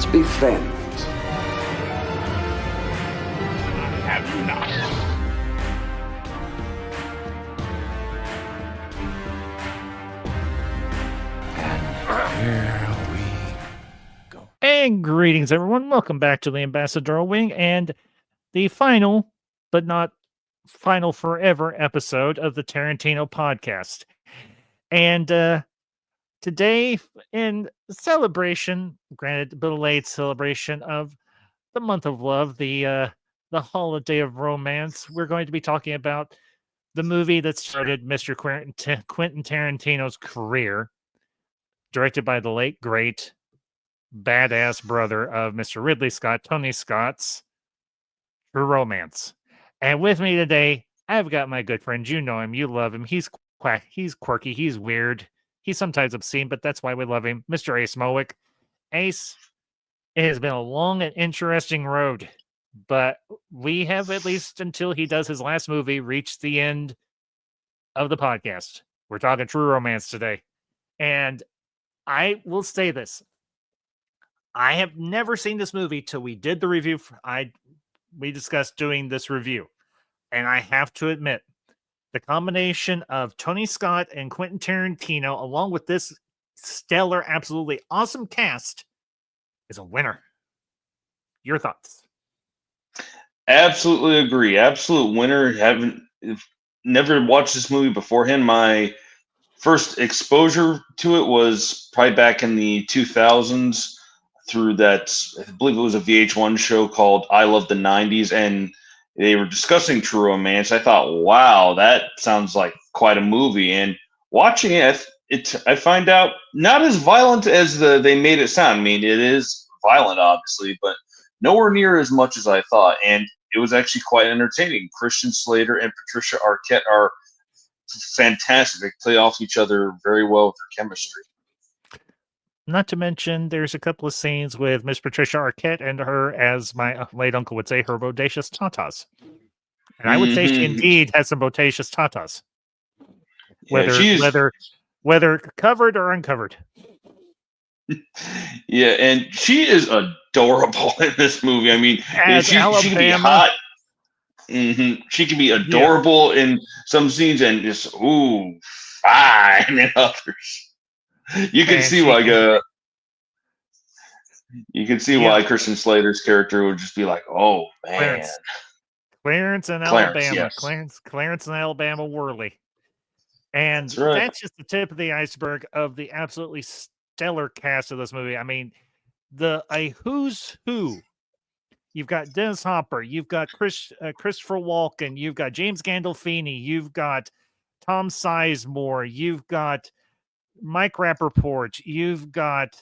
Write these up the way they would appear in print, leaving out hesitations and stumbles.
Let's be friends. Have you not? Here we go. And greetings, everyone. Welcome back to the Ambassador Wing and the final, but not final forever episode of the Tarantino podcast. And today, in celebration, granted, a bit late celebration of the month of love, the holiday of romance, we're going to be talking about the movie that started Mr. Quentin Tarantino's career, directed by the late great badass brother of Mr. Ridley Scott, Tony Scott's True Romance. And with me today, I've got my good friend. You know him, you love him. He's quirky, he's weird, he's sometimes obscene, but that's why we love him, Mr. Ace Mowick. Ace, it has been a long and interesting road, but we have, at least until he does his last movie, reached the end of the podcast. We're talking True Romance today. And I will say this. I have never seen this movie till we did the review. We discussed doing this review. And I have to admit, the combination of Tony Scott and Quentin Tarantino, along with this stellar, absolutely awesome cast, is a winner. Your thoughts? Absolutely agree. Absolute winner. Never watched this movie beforehand. My first exposure to it was probably back in the 2000s through that, I believe it was a VH1 show called I Love the 90s, and they were discussing True Romance. I thought, wow, that sounds like quite a movie. And watching it, I find out not as violent as they made it sound. I mean, it is violent, obviously, but nowhere near as much as I thought. And it was actually quite entertaining. Christian Slater and Patricia Arquette are fantastic. They play off each other very well with their chemistry. Not to mention, there's a couple of scenes with Miss Patricia Arquette and her, as my late uncle would say, her bodacious tatas. And I would say she indeed has some bodacious tatas. Whether covered or uncovered. Yeah, and she is adorable in this movie. I mean, she can be hot. She can be adorable in some scenes and just fine in others. You can see why Christian Slater's character would just be like, oh man. Clarence in Alabama. Yes. Clarence in Alabama Worley. And that's just the tip of the iceberg of the absolutely stellar cast of this movie. I mean, a who's who. You've got Dennis Hopper, you've got Christopher Walken, you've got James Gandolfini, you've got Tom Sizemore, you've got Mike Rappaport, you've got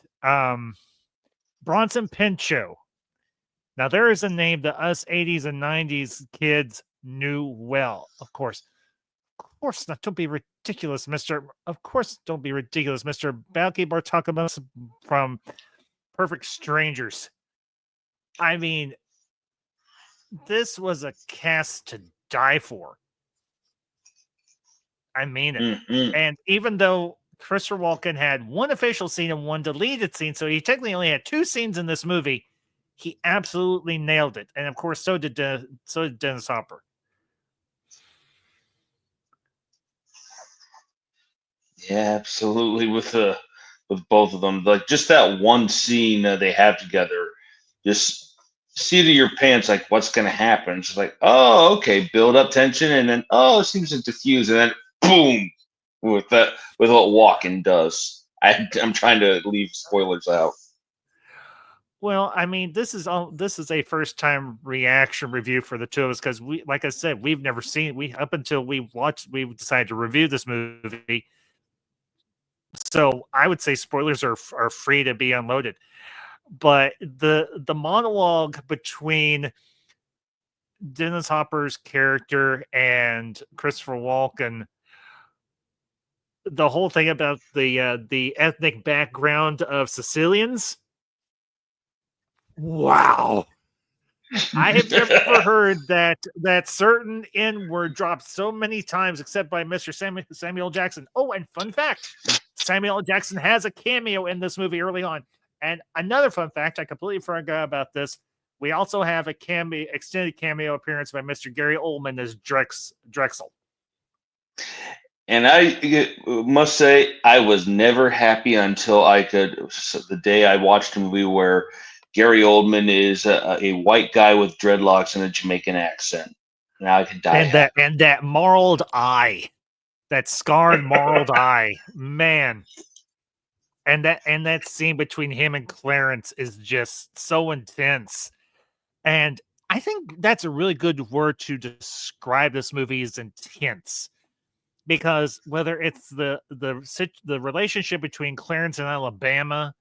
Bronson Pinchot. Now, there is a name that us 80s and 90s kids knew well. Of course not. Don't be ridiculous, Mr. Of course, don't be ridiculous, Mr. Balki Bartokomous from Perfect Strangers. I mean, this was a cast to die for. I mean it. Mm-hmm. And even though Christopher Walken had one official scene and one deleted scene, so he technically only had 2 scenes in this movie, he absolutely nailed it. And of course, so did Dennis Hopper. Yeah, absolutely. With both of them, like just that one scene they have together, just seat of your pants, like what's going to happen. It's like, oh, okay, build up tension, and then it seems to diffuse, and then boom, with what Walken does. I'm trying to leave spoilers out. Well, I mean, this is a first time reaction review for the two of us because we, like I said, we've never seen up until we decided to review this movie. So I would say spoilers are free to be unloaded. But the monologue between Dennis Hopper's character and Christopher Walken, the whole thing about the ethnic background of Sicilians. Wow. I have never heard that certain N-word dropped so many times except by Mr. Samuel Jackson. Oh, and fun fact, Samuel Jackson has a cameo in this movie early on. And another fun fact, I completely forgot about this. We also have a extended cameo appearance by Mr. Gary Oldman as Drexel. And I must say, I was never happy until the day I watched a movie where Gary Oldman is a white guy with dreadlocks and a Jamaican accent. Now I could die. And that marled eye, that scarred marled eye, man. And that scene between him and Clarence is just so intense. And I think that's a really good word to describe this movie is intense. Because whether it's the relationship between Clarence and Alabama,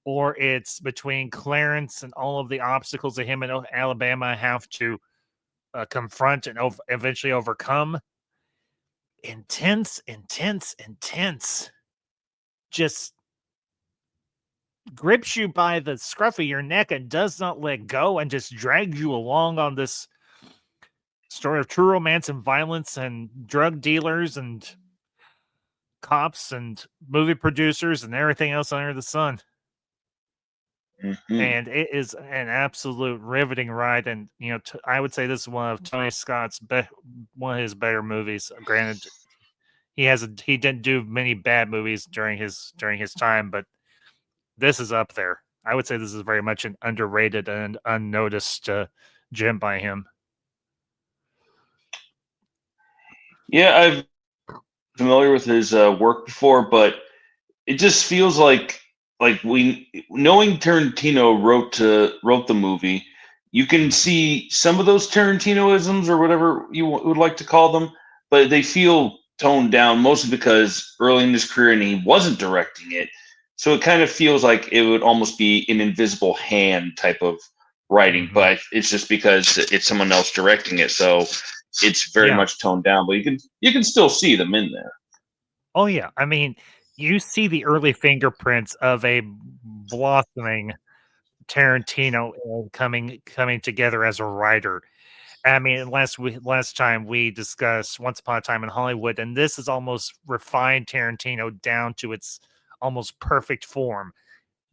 or it's between Clarence and all of the obstacles that him and Alabama have to confront and eventually overcome, intense, just grips you by the scruff of your neck and does not let go and just drags you along on this story of true romance and violence and drug dealers and cops and movie producers and everything else under the sun. Mm-hmm. And it is an absolute riveting ride. And I would say this is one of Tony Scott's one of his better movies. Granted, he didn't do many bad movies during his time, but this is up there. I would say this is very much an underrated and unnoticed gem by him. Yeah, I've familiar with his work before, but it just feels like knowing Tarantino wrote the movie, you can see some of those Tarantinoisms or whatever you would like to call them, but they feel toned down mostly because early in his career and he wasn't directing it. So it kind of feels like it would almost be an invisible hand type of writing, Mhm. but it's just because it's someone else directing it. So it's very much toned down, but you can still see them in there. Oh yeah, I mean, you see the early fingerprints of a blossoming Tarantino coming together as a writer. I mean, last time we discussed Once Upon a Time in Hollywood, and this is almost refined Tarantino down to its almost perfect form.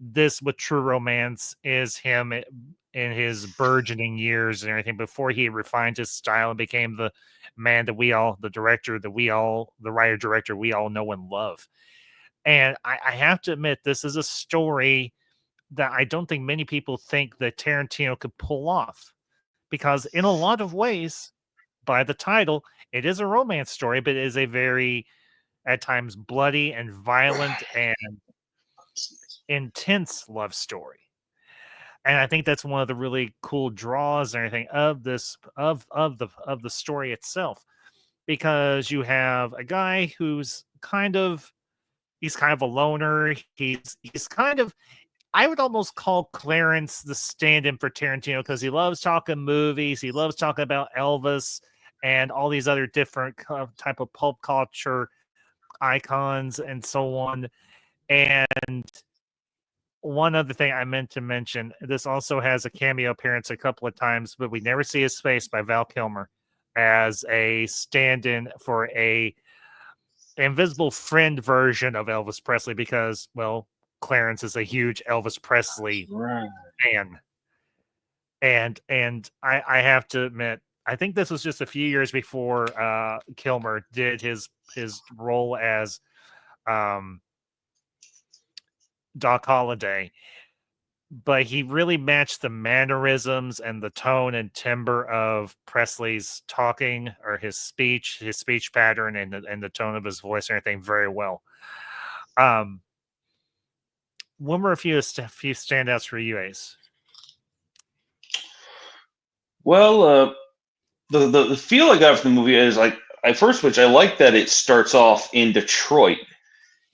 This with True Romance is him in his burgeoning years and everything before he refined his style and became the man that the writer director we all know and love. And I have to admit, this is a story that I don't think many people think that Tarantino could pull off because in a lot of ways, by the title, it is a romance story, but it is a very at times bloody and violent and intense love story. And I think that's one of the really cool draws and everything of this of the story itself. Because you have a guy who's he's kind of a loner. He's kind of I would almost call Clarence the stand-in for Tarantino because he loves talking movies. He loves talking about Elvis and all these other different type of pulp culture icons and so on. And one other thing I meant to mention, this also has a cameo appearance a couple of times, but we never see his face by Val Kilmer as a stand-in for a invisible friend version of Elvis Presley because, well, Clarence is a huge Elvis Presley Right. fan. And I have to admit, I think this was just a few years before Kilmer did his role as Doc Holliday, but he really matched the mannerisms and the tone and timbre of Presley's talking or his speech pattern and the tone of his voice and everything very well. When were a few standouts for you, Ace? Well, the feel I got from the movie is like which I like that it starts off in Detroit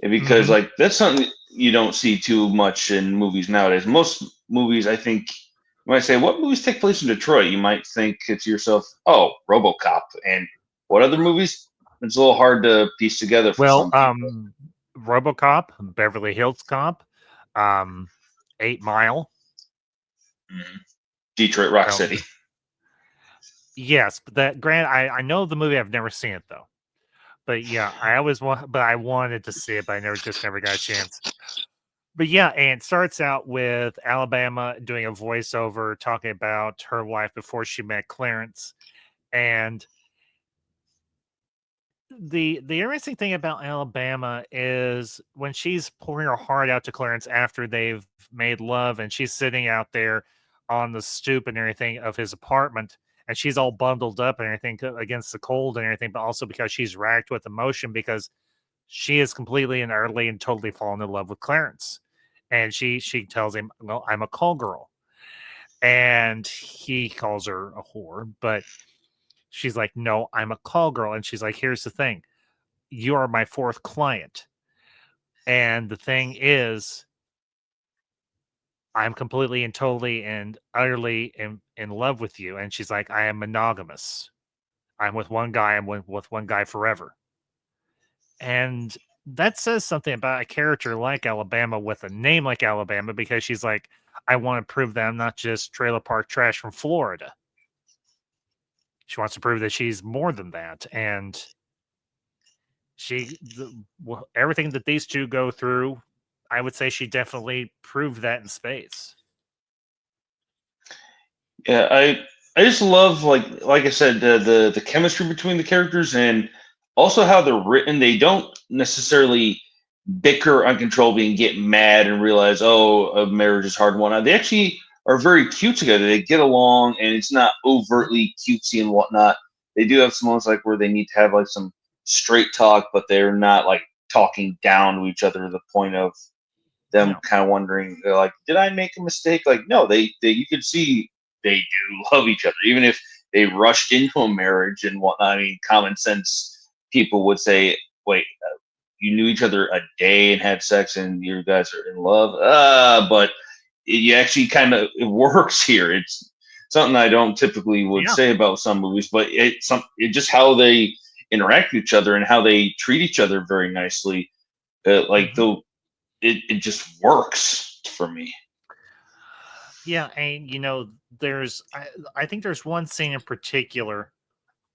because like that's something you don't see too much in movies nowadays. Most movies, I think, when I say what movies take place in Detroit, you might think to yourself, "Oh, RoboCop," and what other movies? It's a little hard to piece together for some people. RoboCop, Beverly Hills Cop, 8 Mile. Mhm. Detroit Rock Oh, City. yes, but I know the movie. I've never seen it though. But yeah, I always want, but I wanted to see it, but I never got a chance. But yeah, and it starts out with Alabama doing a voiceover talking about her life before she met Clarence. And the interesting thing about Alabama is when she's pouring her heart out to Clarence after they've made love, and she's sitting out there on the stoop and everything of his apartment, and she's all bundled up and everything against the cold and everything, but also because she's racked with emotion because she is completely and utterly and totally fallen in love with Clarence. And she tells him, "Well, I'm a call girl," and he calls her a whore, but she's like, "No, I'm a call girl," and she's like, "Here's the thing." You are my fourth client. And the thing is, I'm completely and totally and utterly in love with you. And she's like, I am monogamous. I'm with one guy. I'm with one guy forever. And that says something about a character like Alabama with a name like Alabama because she's like, I want to prove that I'm not just trailer park trash from Florida. She wants to prove that she's more than that. And everything that these two go through, I would say she definitely proved that in space. Yeah, I just love like I said the chemistry between the characters and also how they're written. They don't necessarily bicker uncontrollably and get mad and realize, oh, a marriage is hard and whatnot. They actually are very cute together. They get along, and it's not overtly cutesy and whatnot. They do have some moments like where they need to have like some straight talk, but they're not like talking down to each other to the point of them No. kind of wondering, like, did I make a mistake? Like, no, they you could see they do love each other, even if they rushed into a marriage and whatnot. I mean, common sense people would say, wait, you knew each other a day and had sex and you guys are in love. But you actually kind of it works here. It's something I don't typically would Yeah. say about some movies, but it just how they interact with each other and how they treat each other very nicely. Like Mhm. it just works for me. Yeah, and I think there's one scene in particular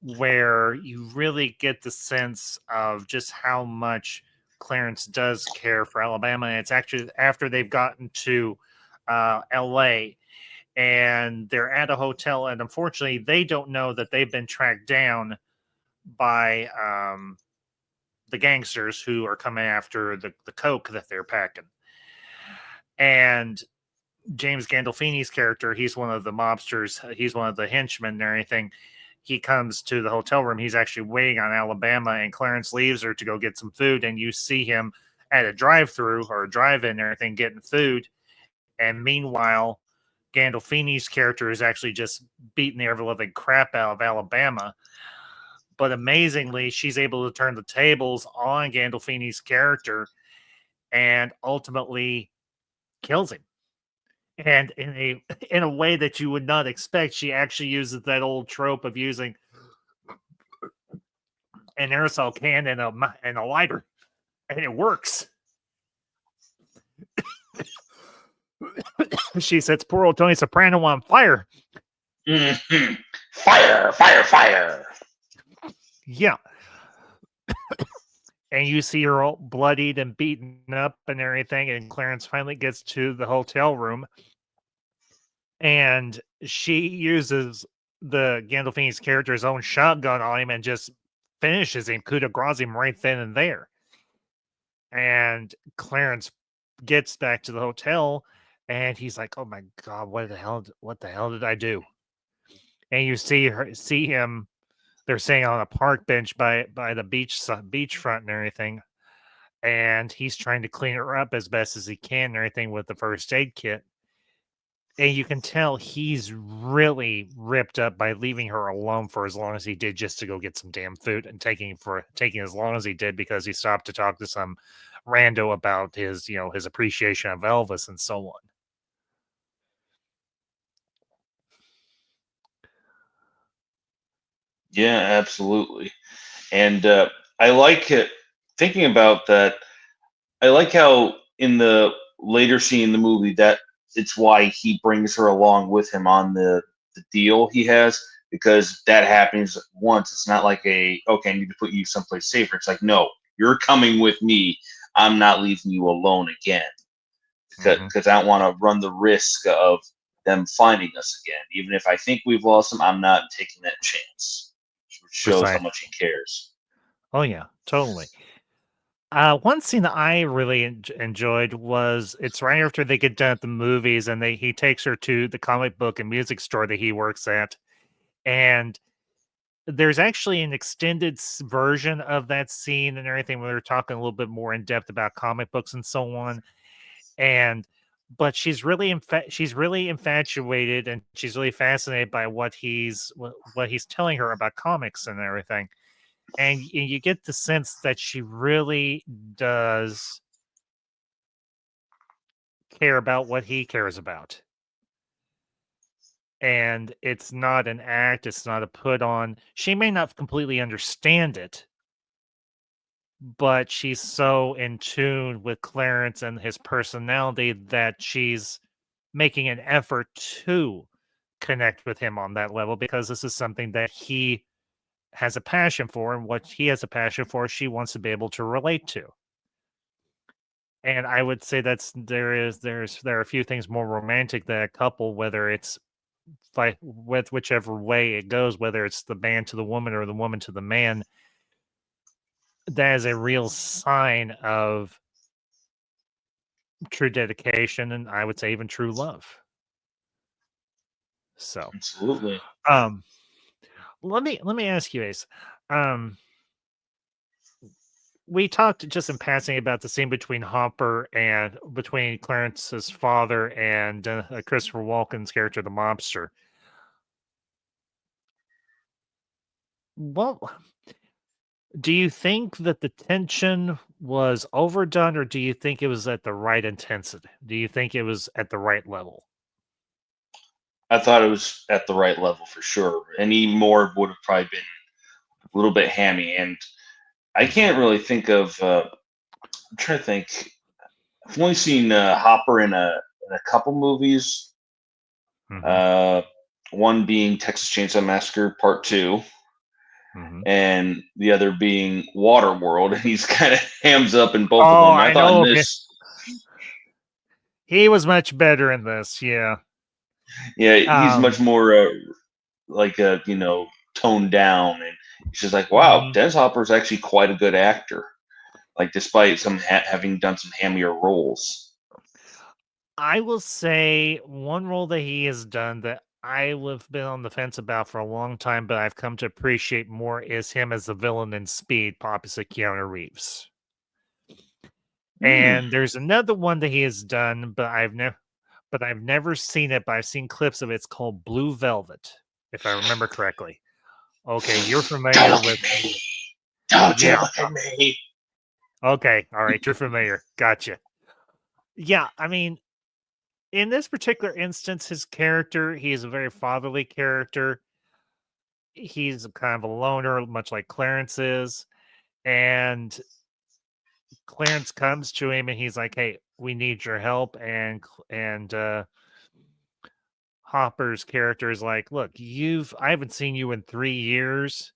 where you really get the sense of just how much Clarence does care for Alabama. And it's actually after they've gotten to LA and they're at a hotel, and unfortunately, they don't know that they've been tracked down by the gangsters who are coming after the coke that they're packing. And James Gandolfini's character, he's one of the mobsters, he's one of the henchmen and everything. He comes to the hotel room. He's actually waiting on Alabama, and Clarence leaves her to go get some food. And you see him at a drive-through or a drive-in and everything getting food. And meanwhile, Gandolfini's character is actually just beating the ever living crap out of Alabama. But amazingly, she's able to turn the tables on Gandolfini's character and ultimately kills him. And in a way that you would not expect, she actually uses that old trope of using an aerosol can and a lighter, and it works. She sets poor old Tony Soprano on fire. Mm-hmm. Fire, fire, fire. Yeah. And you see her all bloodied and beaten up and everything, and Clarence finally gets to the hotel room, and she uses the Gandolfini's character's own shotgun on him and just finishes him, coup de grace him right then and there. And Clarence gets back to the hotel, and he's like, "Oh my god, what the hell did I do?" And you see him. They're sitting on a park bench by the beachfront and everything, and he's trying to clean her up as best as he can and everything with the first aid kit. And you can tell he's really ripped up by leaving her alone for as long as he did just to go get some damn food and taking as long as he did because he stopped to talk to some rando about his appreciation of Elvis and so on. Yeah, absolutely. And I like it. Thinking about that, I like how in the later scene in the movie that it's why he brings her along with him on the deal he has because that happens once. It's not like okay, I need to put you someplace safer. It's like no, you're coming with me. I'm not leaving you alone again. Mhm. because I don't want to run the risk of them finding us again. Even if I think we've lost them, I'm not taking that chance. Which shows how Precise. much he cares. Oh yeah, totally. One scene that I really enjoyed was it's right after they get done at the movies, and he takes her to the comic book and music store that he works at, and there's actually an extended version of that scene and everything where they're talking a little bit more in depth about comic books and so on. And but she's really infatuated, and she's really fascinated by what he's telling her about comics and everything. And you get the sense that she really does care about what he cares about. And it's not an act, it's not a put on. She may not completely understand it, but she's so in tune with Clarence and his personality that she's making an effort to connect with him on that level because this is something that he has a passion for, and what he has a passion for, she wants to be able to relate to. And I would say there are a few things more romantic that a couple, whether it's like with whichever way it goes, whether it's the man to the woman or the woman to the man, that is a real sign of true dedication, and I would say even true love. So, Absolutely. um, let me ask you, Ace. Um, we talked just in passing about the scene between Hopper and between Clarence's father and Christopher Walken's character, the mobster. Well, do you think that the tension was overdone, or do you think it was at the right intensity? Do you think it was at the right level? I thought it was at the right level for sure. Any more would have probably been a little bit hammy. And I Mhm, can't really think of. I'm trying to think. I've only seen Hopper in a couple movies. mhm, Uh, one being Texas Chainsaw Massacre Part Two, mhm. and the other being Waterworld. And he's kind of hams up in both of Oh, them. And I I thought in know. this, He was much better in this. Yeah. yeah, he's Um. much more like toned down, and it's just like, wow, Mhm. Dennis Hopper's actually quite a good actor. Like despite some having done some hammier roles. I will say one role that he has done that I have been on the fence about for a long time, but I've come to appreciate more is him as the villain in Speed, opposite Keanu Reeves. Hmm. And there's another one that he has done, but I've never seen it, but I've seen clips of it. It's called Blue Velvet, if I remember correctly. Okay, you're Don't familiar look with, at me. Don't you yeah. look at me. Okay, all right, you're familiar. Gotcha. Yeah, I mean, in this particular instance, his character, he is a very fatherly character. He's kind of a loner, much like Clarence is. And Clarence comes to him and he's like, "Hey, we need your help." And Hopper's character is like, "Look, I haven't seen you in 3 years,"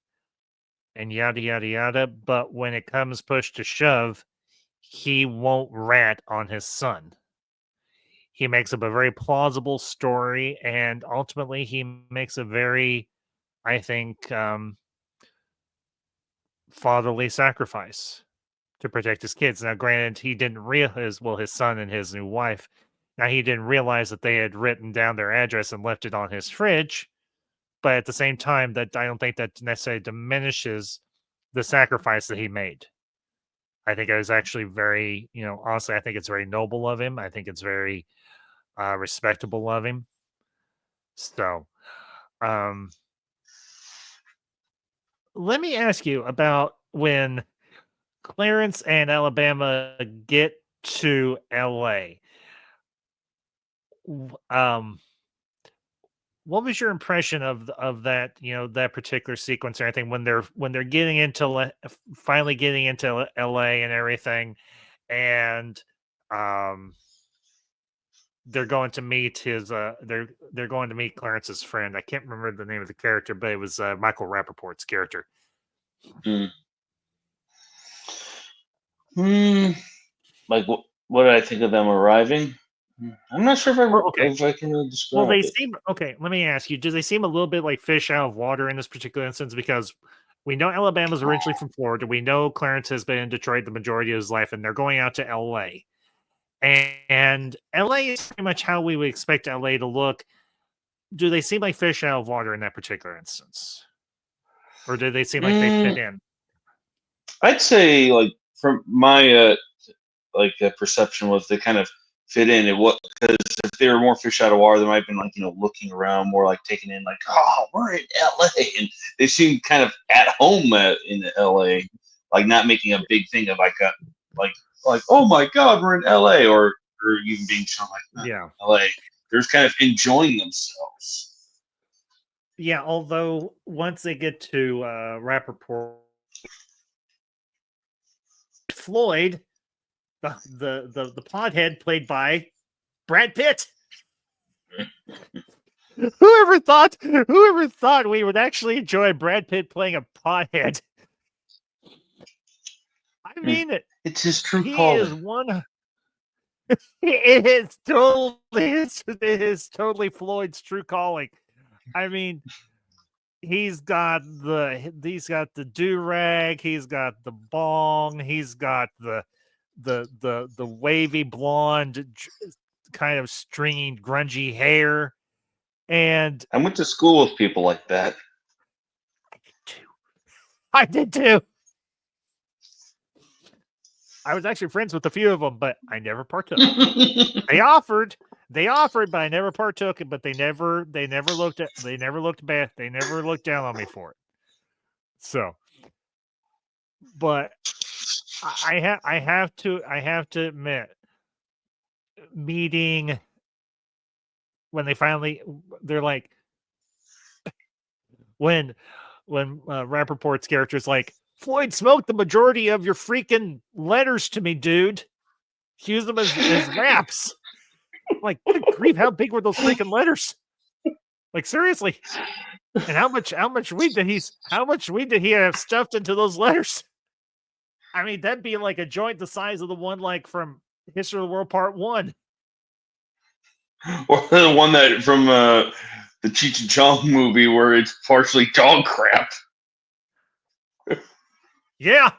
and yada yada yada. But when it comes push to shove, he won't rat on his son. He makes up a very plausible story, and ultimately, he makes a very, I think, fatherly sacrifice to protect his kids. Now, granted, he didn't realize, well, his son and his new wife. Now, he didn't realize that they had written down their address and left it on his fridge. But at the same time, that I don't think that necessarily diminishes the sacrifice that he made. I think it was actually very, honestly, I think it's very noble of him. I think it's very respectable of him. So, um, let me ask you about when Clarence and Alabama get to LA. Um, what was your impression of that, that particular sequence or anything when they're getting into finally getting into LA and everything, and um they're going to meet they're going to meet Clarence's friend. I can't remember the name of the character, but it was Michael Rappaport's character. Hmm. Hmm. Like what did I think of them arriving? I'm not sure Well, okay. if I can really Well, describe they it. seem okay. Let me ask you: do they seem a little bit like fish out of water in this particular instance? Because we know Alabama's originally from Florida. We know Clarence has been in Detroit the majority of his life, and they're going out to LA. And LA is pretty much how we would expect LA to look. Do they seem like fish out of water in that particular instance? Or do they seem like they fit Mm, in? I'd say like from my perception was they kind of fit in. It was because if they were more fish out of water, they might have been like looking around more, like taking in like, oh, we're in L.A. and they seemed kind of at home in L.A. Like not making a big thing of like oh my God, we're in L.A. or even being shown like Yeah. L.A. They're just kind of enjoying themselves. Yeah, although once they get to Rappaport, Floyd, the podhead played by Brad Pitt. Whoever thought we would actually enjoy Brad Pitt playing a pothead? I mean, It's his true he is calling. one. It is totally Floyd's true calling. I mean, he's got the do rag, he's got the bong, he's got the wavy blonde kind of stringy grungy hair, and I went to school with people like that. I did too. I was actually friends with a few of them, but I never partook. They offered, but I never partook. But they never looked bad. They never looked down on me for it. So, but I have to admit, meeting when they're like when Rappaport's character is like, Floyd smoked the majority of your freaking letters to me, dude. Use them as raps. Like, good grief, how big were those freaking letters? Like, seriously. And how much weed did he have stuffed into those letters? I mean, that'd be like a joint the size of the one like from History of the World Part 1. Or the one that from the Cheech and Chong movie where it's partially dog crap. Yeah.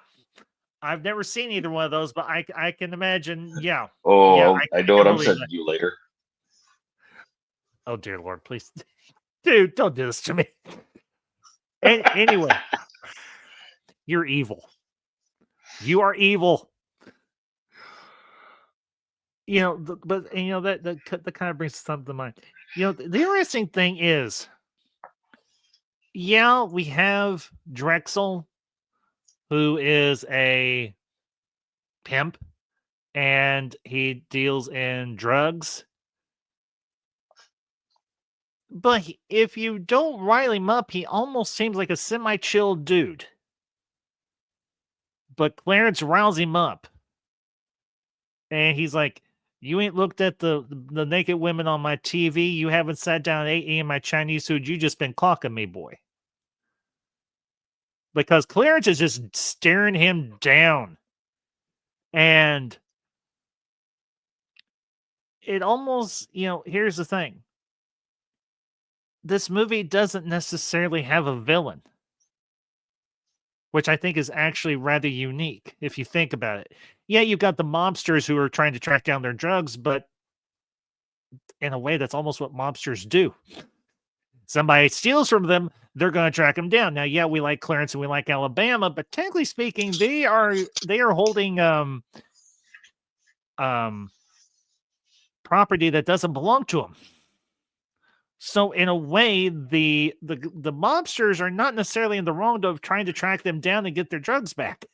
I've never seen either one of those, but I can imagine. Yeah. Yeah, Oh, I know can what I'm believe sending that. you later. Oh dear Lord, please. Dude, don't do this to me. And anyway, you're evil. You are evil. But that kind of brings something to mind. The interesting thing is, yeah, we have Drexel, who is a pimp, and he deals in drugs. But if you don't rile him up, he almost seems like a semi-chill dude. But Clarence riles him up, and he's like, "You ain't looked at the naked women on my TV. You haven't sat down and ate my Chinese food. You just been clocking me, boy." Because Clarence is just staring him down, and it almost, here's the thing: this movie doesn't necessarily have a villain, which I think is actually rather unique if you think about it. Yeah, you've got the mobsters who are trying to track down their drugs, but in a way, that's almost what mobsters do. Somebody steals from them, they're going to track them down. Now, yeah, we like Clarence and we like Alabama, but technically speaking, they are holding property that doesn't belong to them. So in a way, the mobsters are not necessarily in the wrong of trying to track them down and get their drugs back.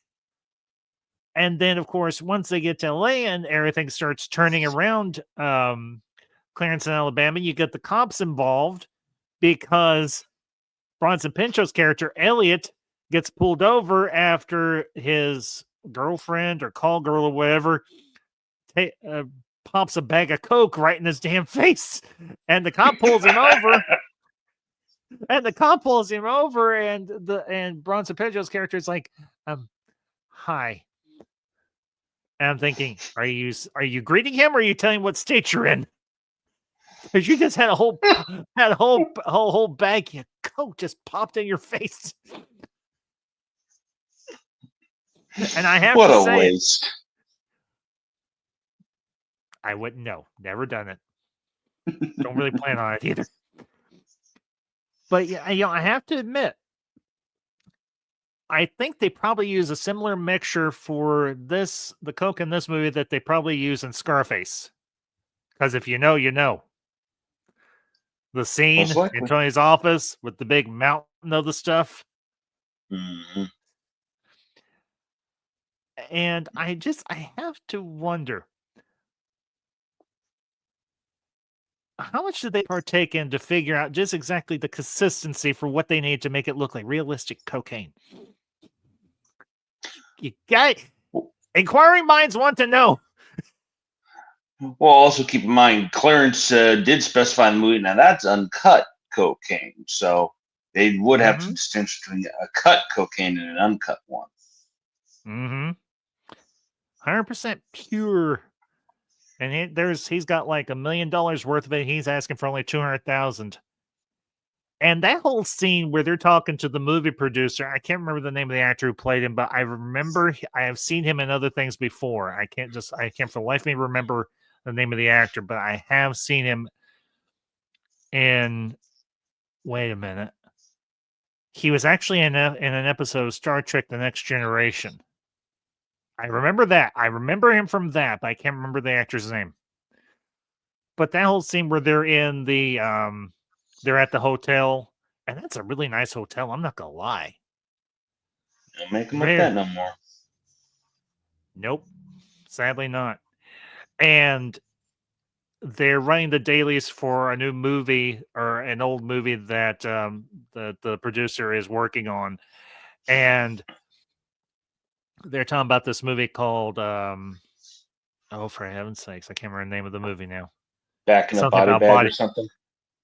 And then, of course, once they get to LA and everything starts turning around, Clarence in Alabama, you get the cops involved because Bronson Pinchot's character, Elliot, gets pulled over after his girlfriend or call girl or whatever pops a bag of Coke right in his damn face. And the cop pulls him over. And Bronson Pinchot's character is like, hi. And I'm thinking, are you greeting him or are you telling him what state you're in? Because you just had a whole bag of coke just popped in your face. And I have What to a say, waste. I wouldn't know. Never done it. Don't really plan on it either. But yeah, I have to admit, I think they probably use a similar mixture for the coke in this movie that they probably use in Scarface. Because if you know, you know. The Most scene in likely. Tony's office with the big mountain of the stuff. Mm-hmm. And I have to wonder, how much did they partake in to figure out just exactly the consistency for what they need to make it look like realistic cocaine? You got inquiring minds want to know. Well, also keep in mind, Clarence did specify in the movie. Now that's uncut cocaine, so they would have to distinguish between a cut cocaine and an uncut one. 100% pure. And he's got like $1 million worth of it. He's asking for only 200,000. And that whole scene where they're talking to the movie producer, I can't remember the name of the actor who played him, but I remember I have seen him in other things before. I can't for the life of me remember the name of the actor, but I have seen him in. Wait a minute. He was actually in an episode of Star Trek: The Next Generation. I remember that. I remember him from that, but I can't remember the actor's name. But that whole scene where they're in they're at the hotel, and that's a really nice hotel. I'm not gonna lie. Don't make them look Very. that no more. Nope. Sadly not. And they're running the dailies for a new movie or an old movie that the producer is working on. And they're talking about this movie called oh, for heaven's sakes, I can't remember the name of the movie now. Back in a Something body about bag or body. something.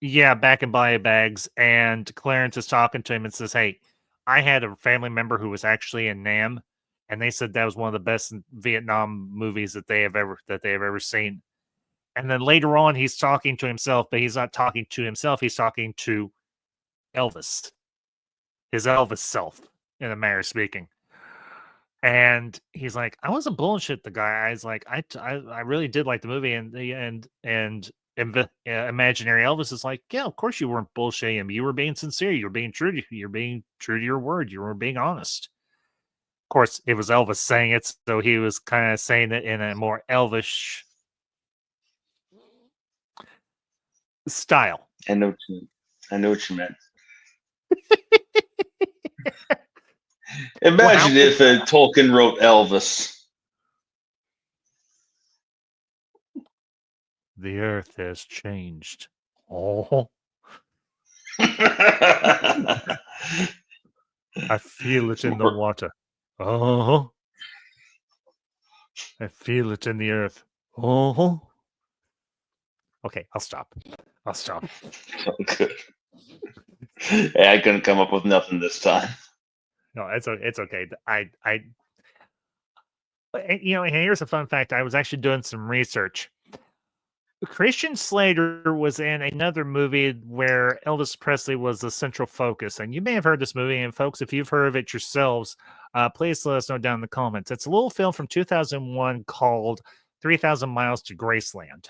Yeah, back in body bags. And Clarence is talking to him and says, "Hey, I had a family member who was actually in Nam, and they said that was one of the best Vietnam movies that they have ever seen." And then later on, he's talking to himself, but he's not talking to himself. He's talking to Elvis, his Elvis self, in a manner of speaking. And he's like, "I wasn't bullshit the guy. I was like, I really did like the movie." And imaginary Elvis is like, "Yeah, of course you weren't bullshitting him. You were being sincere. You're being true. You're being true to your word. You were being honest." Of course, it was Elvis saying it, so he was kind of saying it in a more Elvish style. I know what you meant. Imagine if Tolkien wrote Elvis. The earth has changed. Oh, I I feel it in the water. Oh, I feel it in the earth. Oh. Okay, I'll stop. Good. Hey, I couldn't come up with nothing this time. No, it's okay. And here's a fun fact. I was actually doing some research. Christian Slater was in another movie where Elvis Presley was the central focus. And you may have heard this movie. And folks, if you've heard of it yourselves, please let us know down in the comments. It's a little film from 2001 called 3,000 Miles to Graceland.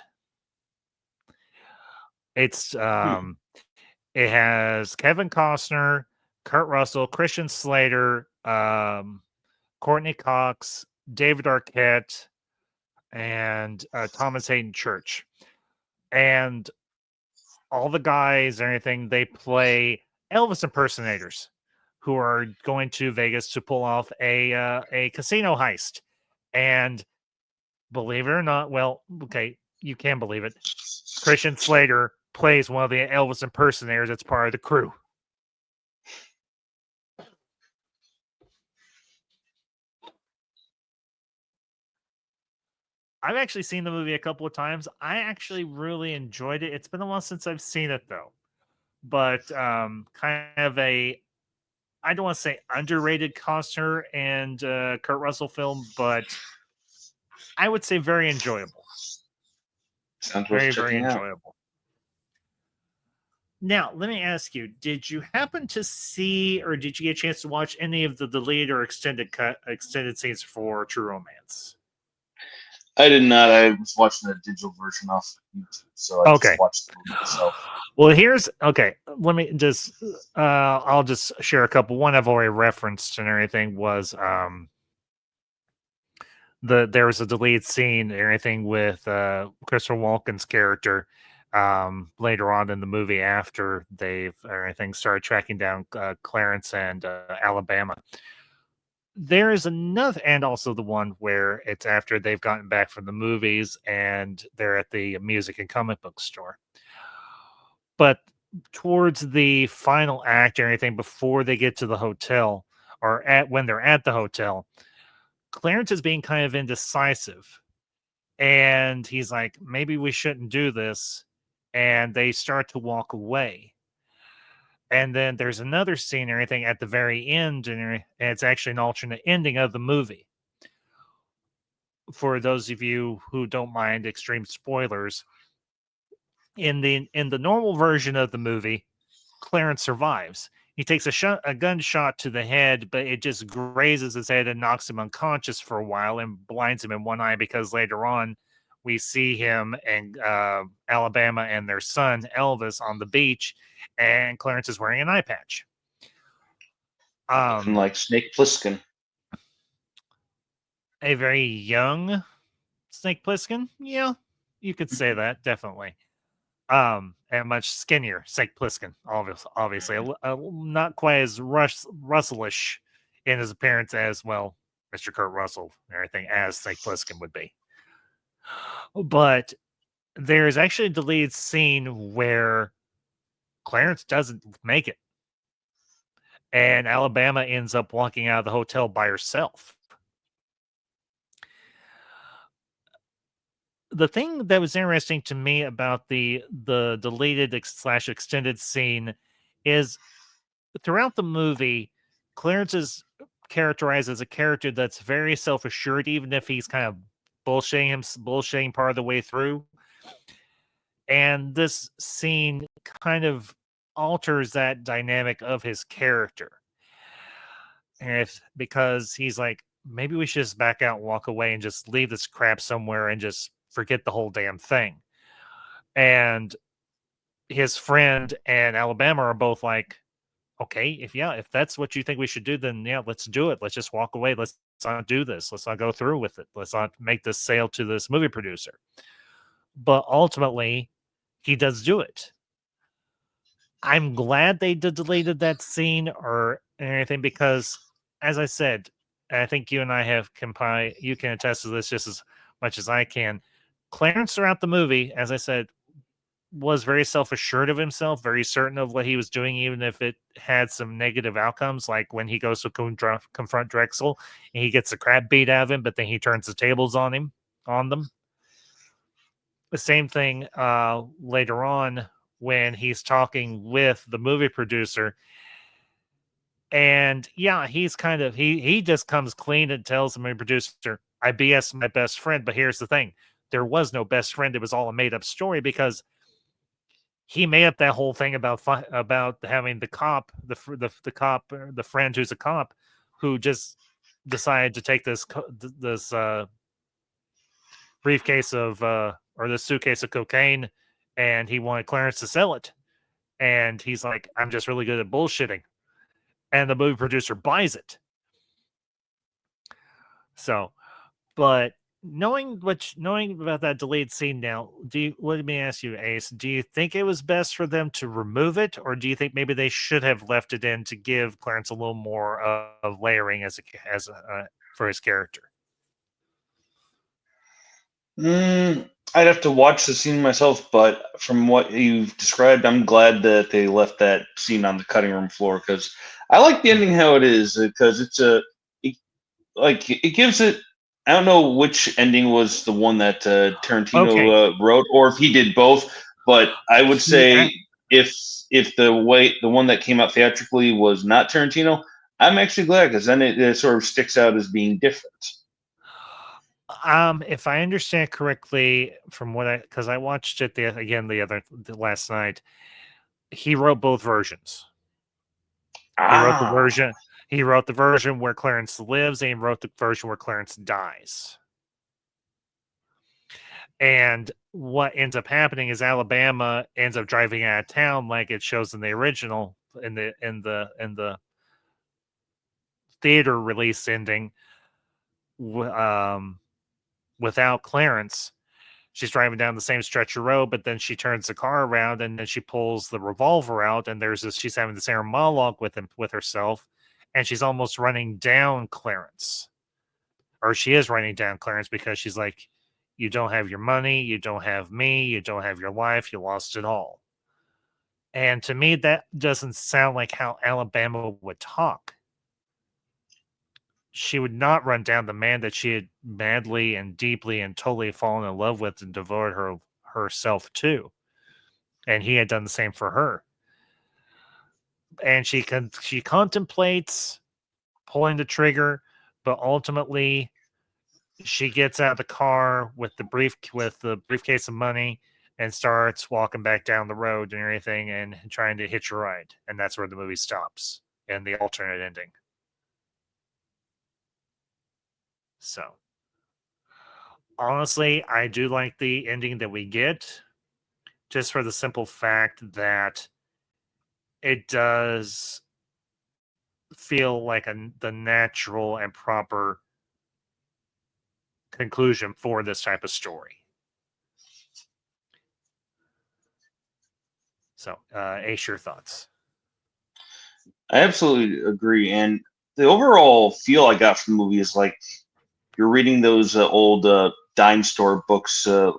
It's it has Kevin Costner, Kurt Russell, Christian Slater, Courtney Cox, David Arquette, and Thomas Hayden Church. And all the guys and everything, they play Elvis impersonators who are going to Vegas to pull off a casino heist. And believe it or not, well, okay, you can believe it. Christian Slater plays one of the Elvis impersonators that's part of the crew. I've actually seen the movie a couple of times. I actually really enjoyed it. It's been a while since I've seen it though. But kind of I don't want to say underrated Costner and Kurt Russell film, but I would say very enjoyable. Sounds worth Very, very checking out. enjoyable. Now, let me ask you: did you happen to see, or did you get a chance to watch any of the deleted or extended scenes for True Romance? I did not. I was watching a digital version off YouTube, so I Okay. just watched the movie itself. Well, here's okay. Let me just. I'll just share a couple. One I've already referenced and everything was there was a deleted scene and everything with Christopher Walken's character later on in the movie after they've everything started tracking down Clarence and Alabama. There is another, and also the one where it's after they've gotten back from the movies and they're at the music and comic book store. But towards the final act or anything before they get to the hotel or when they're at the hotel, Clarence is being kind of indecisive. And he's like, maybe we shouldn't do this. And they start to walk away. And then there's another scene or anything at the very end, and it's actually an alternate ending of the movie. For those of you who don't mind extreme spoilers, in the normal version of the movie, Clarence survives. He takes a gunshot to the head, but it just grazes his head and knocks him unconscious for a while and blinds him in one eye because later on we see him and Alabama and their son Elvis on the beach, and Clarence is wearing an eye patch. Looking like Snake Plissken. A very young Snake Plissken, yeah, you could say that definitely. And much skinnier Snake Plissken, obviously, not quite as Russellish in his appearance as well Mr. Kurt Russell and everything as Snake Plissken would be. But there's actually a deleted scene where Clarence doesn't make it, and Alabama ends up walking out of the hotel by herself. The thing that was interesting to me about the deleted / extended scene is throughout the movie, Clarence is characterized as a character that's very self-assured, even if he's kind of bullshitting part of the way through. And this scene kind of alters that dynamic of his character. And because he's like, maybe we should just back out and walk away and just leave this crap somewhere and just forget the whole damn thing. And his friend and Alabama are both like, okay, if that's what you think we should do, then yeah, let's do it. Let's just walk away. Let's not do this. Let's not go through with it. Let's not make this sale to this movie producer. But ultimately, he does do it. I'm glad they deleted that scene or anything because, as I said, I think you and I have you can attest to this just as much as I can. Clarence throughout the movie, as I said, was very self-assured of himself, very certain of what he was doing, even if it had some negative outcomes, like when he goes to confront Drexel and he gets the crap beat out of him, but then he turns the tables on them. The same thing later on when he's talking with the movie producer. And yeah, he's kind of he just comes clean and tells the movie producer, I BS my best friend, but here's the thing. There was no best friend. It was all a made up story because he made up that whole thing about having the cop, the cop, the friend who's a cop, who just decided to take this briefcase of or this suitcase of cocaine, and he wanted Clarence to sell it, and he's like, "I'm just really good at bullshitting," and the movie producer buys it. So, but knowing about that deleted scene now, let me ask you, Ace, do you think it was best for them to remove it, or do you think maybe they should have left it in to give Clarence a little more of layering for his character? I'd have to watch the scene myself, but from what you've described, I'm glad that they left that scene on the cutting room floor because I like the ending how it is because it gives it. I don't know which ending was the one that Tarantino wrote, or if he did both. But I would say if the one that came out theatrically was not Tarantino, I'm actually glad because then it sort of sticks out as being different. If I understand correctly, from what because I watched it the last night, he wrote both versions. He wrote the Ah, version. He wrote the version where Clarence lives, and he wrote the version where Clarence dies. And what ends up happening is Alabama ends up driving out of town, like it shows in the original, in the theater release ending, without Clarence. She's driving down the same stretch of road, but then she turns the car around and then she pulls the revolver out, and she's having this inner monologue with herself, and she's almost running down Clarence. Or she is running down Clarence because she's like, you don't have your money, you don't have me, you don't have your life, you lost it all. And to me, that doesn't sound like how Alabama would talk. She would not run down the man that she had madly and deeply and totally fallen in love with and devoted herself to. And he had done the same for her. And she contemplates pulling the trigger, but ultimately she gets out of the car with the briefcase of money and starts walking back down the road and everything and trying to hitch a ride. And that's where the movie stops in the alternate ending. So honestly, I do like the ending that we get, just for the simple fact that it does feel like the natural and proper conclusion for this type of story. So, Ace, your thoughts? I absolutely agree. And the overall feel I got from the movie is like you're reading those old dime store books that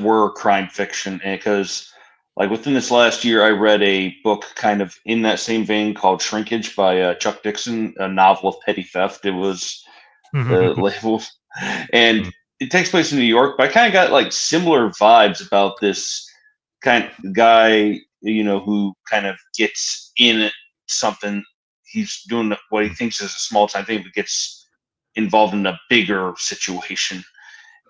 were crime fiction. Because like within this last year, I read a book kind of in that same vein called Shrinkage by Chuck Dixon, a novel of petty theft. It was labeled, and it takes place in New York. But I kind of got like similar vibes about this kind of guy, who kind of gets in something. He's doing what he thinks is a small time thing, but gets involved in a bigger situation.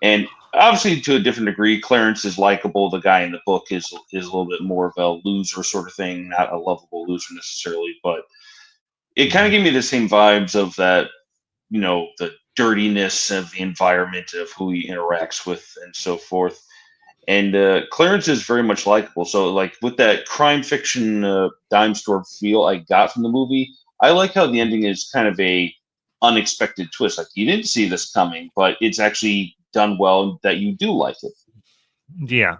And obviously, to a different degree, Clarence is likable. The guy in the book is a little bit more of a loser sort of thing, not a lovable loser necessarily. But it kind of gave me the same vibes of that, the dirtiness of the environment of who he interacts with and so forth. And Clarence is very much likable. So, like with that crime fiction dime store feel I got from the movie, I like how the ending is kind of a unexpected twist. Like you didn't see this coming, but it's actually done well that you do like it. Yeah.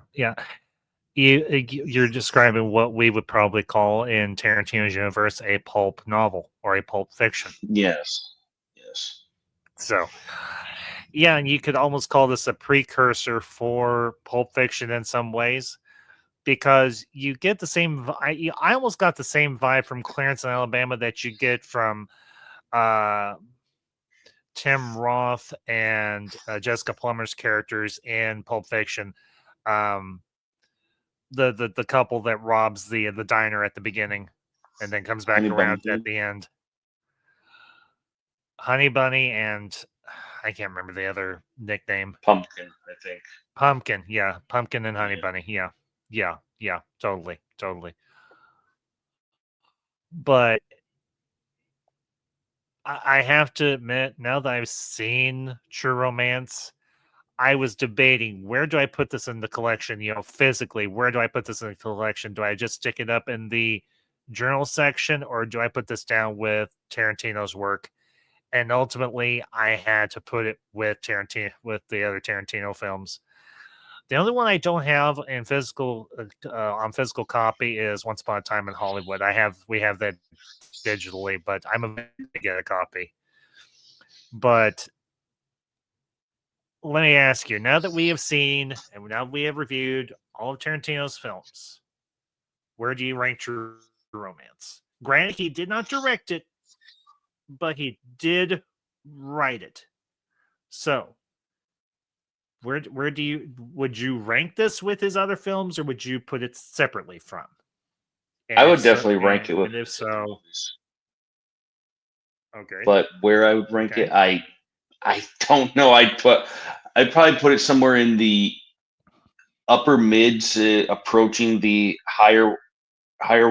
You're describing what we would probably call in Tarantino's universe a pulp novel or a pulp fiction. Yes. Yes. So, yeah, and you could almost call this a precursor for Pulp Fiction in some ways, because you get the same. I almost got the same vibe from Clarence in Alabama that you get from uh, Tim Roth and Jessica Plummer's characters in Pulp Fiction. Um, the couple that robs the diner at the beginning and then comes Honey back Bunny. around at the end. Honey Bunny and I can't remember the other nickname. Pumpkin, I think. Pumpkin, yeah, Pumpkin and Honey Yeah. Bunny, yeah, totally. But I have to admit, now that I've seen True Romance, I was debating, where do I put this in the collection? Physically, where do I put this in the collection? Do I just stick it up in the journal section, or do I put this down with Tarantino's work? And ultimately, I had to put it with the other Tarantino films. The only one I don't have in physical on physical copy is Once Upon a Time in Hollywood. We have that digitally, but I'm going to get a copy. But let me ask you, now that we have seen and now we have reviewed all of Tarantino's films, where do you rank True Romance? Granted, he did not direct it, but he did write it. So, where would you rank this with his other films, or would you put it separately from? I And if would so, definitely rank it with if his other so, movies. okay, But where I would rank it, okay. I I don't know. I'd probably put it somewhere in the upper mids, approaching the higher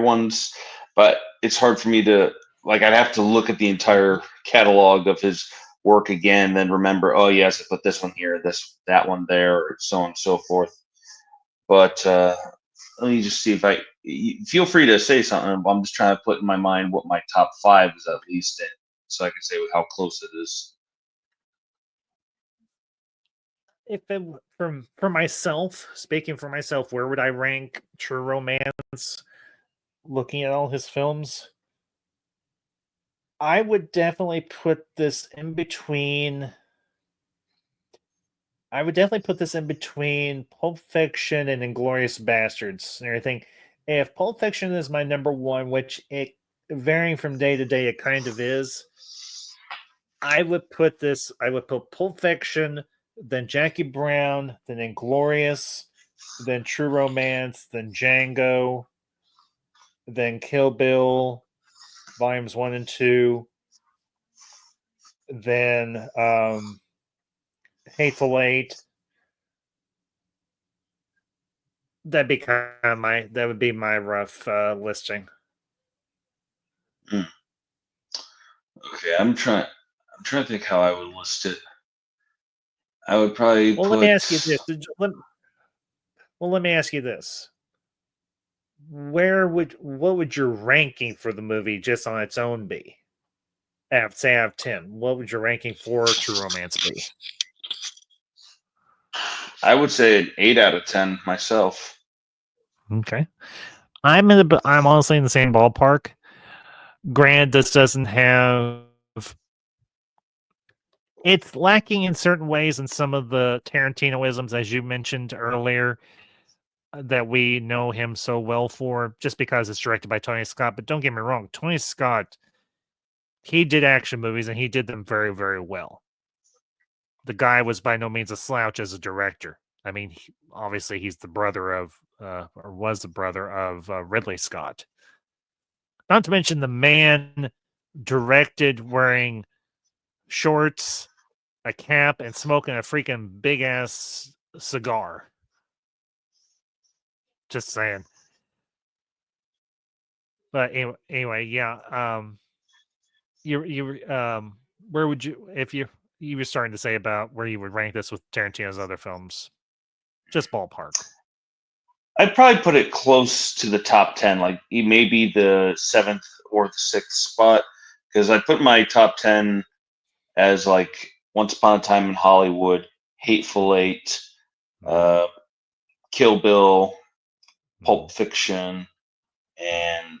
ones. But it's hard for me to like. I'd have to look at the entire catalog of his work again, then remember. Oh yes, I put this one here, that one there, or so on and so forth. But let me just see if feel free to say something. I'm just trying to put in my mind what my top five is at least, so I can say how close it is. If it, for myself, speaking for myself, where would I rank True Romance? Looking at all his films, I would definitely put this in between. I would definitely put this in between Pulp Fiction and Inglorious Bastards and everything. If Pulp Fiction is my number one, which it varying from day to day, it kind of is. I would put Pulp Fiction, then Jackie Brown, then Inglorious, then True Romance, then Django, then Kill Bill, volumes 1 and 2, then Hateful Eight. That would be my rough listing. Okay, I'm trying to think how I would list it. I would probably Well, let me ask you this. Let me ask you this. What would your ranking for the movie just on its own be? Say out of 10, what would your ranking for True Romance be? I would say an 8 out of 10 myself. Okay. I'm honestly in the same ballpark. Grant, this doesn't have. It's lacking in certain ways in some of the Tarantinoisms, as you mentioned earlier, that we know him so well for, just because it's directed by Tony Scott. But don't get me wrong, Tony Scott, he did action movies and he did them very, very well. The guy was by no means a slouch as a director. I mean, obviously he's the brother of, or was the brother of Ridley Scott. Not to mention the man directed wearing shorts, a cap, and smoking a freaking big ass cigar. Just saying. But anyway, yeah. Where would you, if you were starting to say about where you would rank this with Tarantino's other films, just ballpark. I'd probably put it close to the top 10, like maybe the 7th or the 6th spot, because I put my top 10 as like Once Upon a Time in Hollywood, Hateful Eight, Kill Bill, Pulp Fiction, and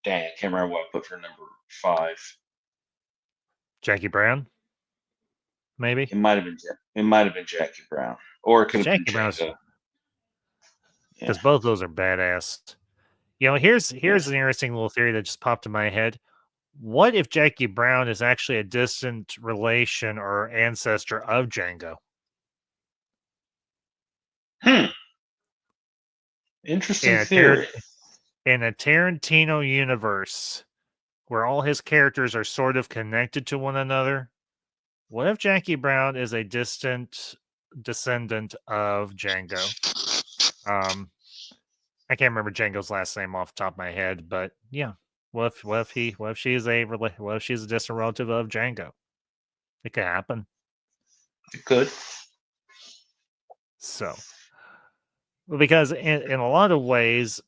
dang, I can't remember what I put for number 5. Jackie Brown, maybe. It might have been Jackie Brown, or it could have been Jackie Brown's, Django. because both of those are badass. You know, here's an interesting little theory that just popped in my head. What if Jackie Brown is actually a distant relation or ancestor of Django? Interesting theory. In a Tarantino universe where all his characters are sort of connected to one another, what if Jackie Brown is a distant descendant of Django? I can't remember Django's last name off the top of my head, but yeah. What if she's a distant relative of Django? It could happen. It could. So, because in a lot of ways,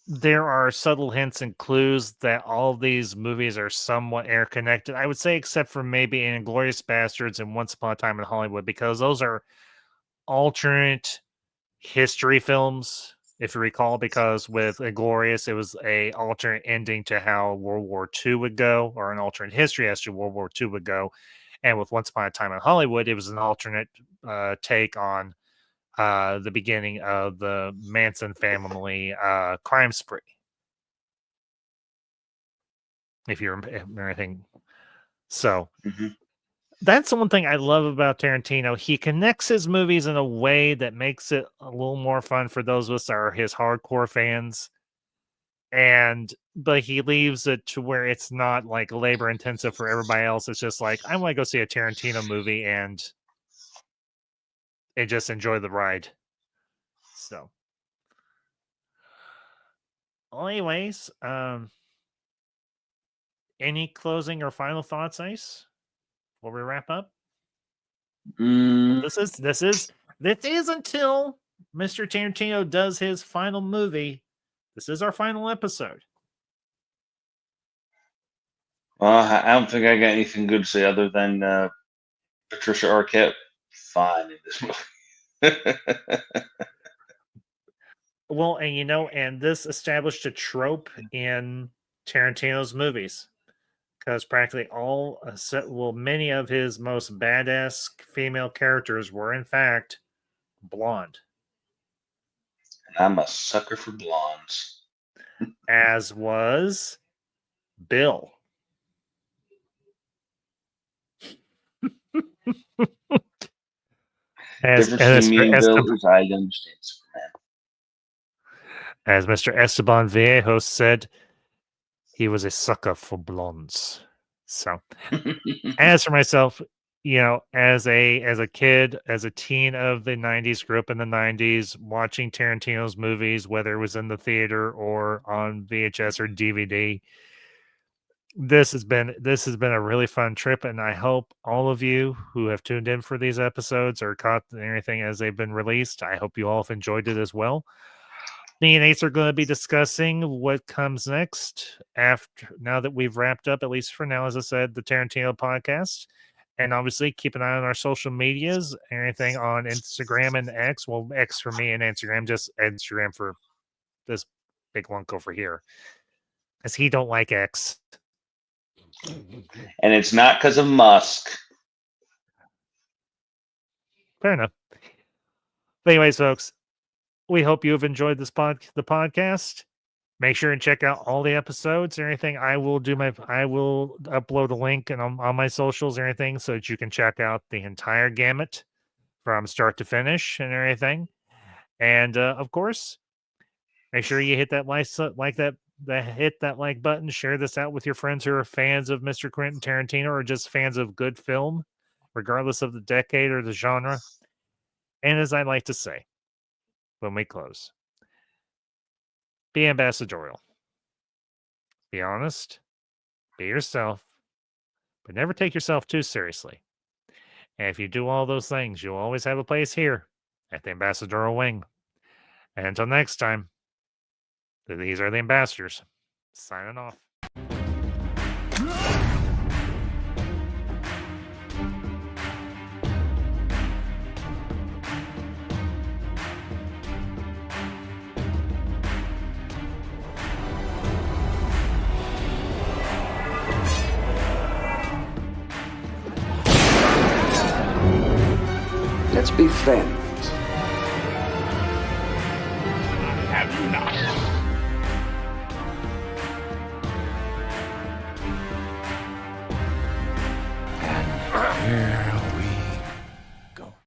there are subtle hints and clues that all of these movies are somewhat interconnected. I would say, except for maybe in Inglourious Bastards and Once Upon a Time in Hollywood, because those are alternate history films, if you recall. Because with Inglourious, it was a alternate ending to how World War II would go, or an alternate history as to World War II would go. And with Once Upon a Time in Hollywood, it was an alternate take on the beginning of the Manson family crime spree. If you remember anything. So that's the one thing I love about Tarantino. He connects his movies in a way that makes it a little more fun for those of us that are his hardcore fans. but he leaves it to where it's not like labor intensive for everybody else. It's just like, I want to go see a Tarantino movie and just enjoy the ride. So, well, anyways, any closing or final thoughts, Ice, before we wrap up? This is until Mr. Tarantino does his final movie. This is our final episode. I don't think I got anything good to say other than Patricia Arquette fine in this movie. Well, and this established a trope in Tarantino's movies, because practically many of his most badass female characters were in fact blonde. And I'm a sucker for blondes. As was Bill. Difference between me and Bill is I understand Superman. As Mr. Esteban Villejo said, he was a sucker for blondes. So, as for myself, as a kid, as a teen of the 90s, grew up in the 90s, watching Tarantino's movies, whether it was in the theater or on VHS or DVD. This has been a really fun trip, and I hope all of you who have tuned in for these episodes or caught anything as they've been released, I hope you all have enjoyed it as well. Me and Ace are going to be discussing what comes next now that we've wrapped up, at least for now, as I said, the Tarantino podcast. And obviously keep an eye on our social medias, anything on Instagram and X. Well, X for me and Instagram, just Instagram for this big lunk over here, because he don't like X. And it's not because of Musk. Fair enough. But anyways, folks, we hope you have enjoyed the podcast. Make sure and check out all the episodes or anything. I will upload a link and on my socials or anything so that you can check out the entire gamut from start to finish and everything. And of course, make sure you hit that hit that like button. Share this out with your friends who are fans of Mr. Quentin Tarantino or just fans of good film, regardless of the decade or the genre. And as I like to say when we close, be ambassadorial. Be honest. Be yourself. But never take yourself too seriously. And if you do all those things, you'll always have a place here at the Ambassadorial Wing. And until next time, these are the ambassadors. Signing off. Let's be friends. Have you not?